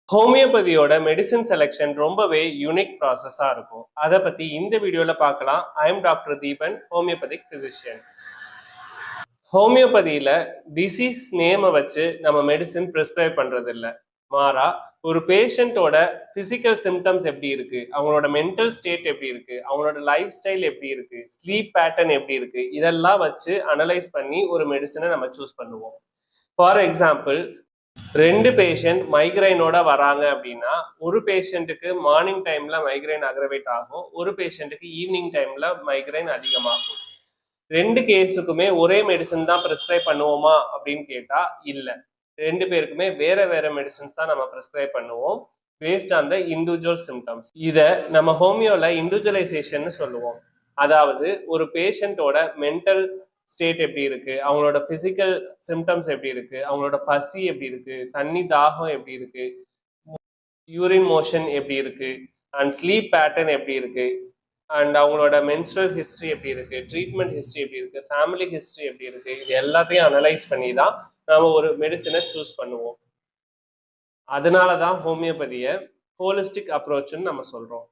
ஹோமியோபதியோட medicine selection ரொம்பவே unique ப்ராசஸாக இருக்கும். அதை பற்றி இந்த வீடியோவில் பார்க்கலாம். I am doctor Deepan, homeopathic physician. ஹோமியோபதியில் டிசீஸ் நேமை வச்சு நம்ம மெடிசின் ப்ரிஸ்கிரைப் பண்ணுறது இல்லை. மாறா ஒரு பேஷண்ட்டோட ஃபிசிக்கல் சிம்டம்ஸ் எப்படி இருக்கு, அவங்களோட மென்டல் ஸ்டேட் எப்படி இருக்கு, அவங்களோட லைஃப் ஸ்டைல் எப்படி இருக்கு, ஸ்லீப் பேட்டர்ன் எப்படி இருக்கு, இதெல்லாம் வச்சு அனலைஸ் பண்ணி ஒரு மெடிசனை நம்ம சூஸ் பண்ணுவோம். ஃபார் எக்ஸாம்பிள், 2 பேஷண்ட் மைக்ரைனோட வராங்க அப்படின்னா, ஒரு பேஷண்ட்டுக்கு மார்னிங் டைம்ல மைக்ரைன் அக்ரவேட் ஆகும், ஒரு பேஷண்ட்டுக்கு ஈவினிங் டைம்ல மைக்ரைன் அதிகமாகும். 2 கேஸுக்குமே ஒரே மெடிசன் தான் ப்ரிஸ்கிரைப் பண்ணுவோமா அப்படின்னு கேட்டா இல்ல. 2 பேருக்குமே வேற வேற மெடிசன்ஸ் தான் நம்ம ப்ரிஸ்கிரைப் பண்ணுவோம் based on the individual symptoms. இதை நம்ம ஹோமியோல இண்டிவிஜுவலைசேஷன் சொல்லுவோம். அதாவது ஒரு பேஷண்டோட மென்டல் ஸ்டேட் எப்படி இருக்கு, அவங்களோட பிசிக்கல் சிம்டம்ஸ் எப்படி இருக்கு, அவங்களோட பசி எப்படி இருக்கு, தண்ணி தாகம் எப்படி இருக்கு, யூரின் மோஷன் எப்படி இருக்கு, அண்ட் ஸ்லீப் பேட்டர்ன் எப்படி இருக்கு, அண்ட் அவங்களோட மென்ஸ்ட்ரல் ஹிஸ்டரி எப்படி இருக்கு, ட்ரீட்மெண்ட் ஹிஸ்டரி எப்படி இருக்கு, ஃபேமிலி ஹிஸ்டரி எப்படி இருக்கு, இது எல்லாத்தையும் அனலைஸ் பண்ணி தான் நாம ஒரு மெடிசனை சூஸ் பண்ணுவோம். அதனாலதான் ஹோமியோபதியை ஹோலிஸ்டிக் அப்ரோச்னு நம்ம சொல்றோம்.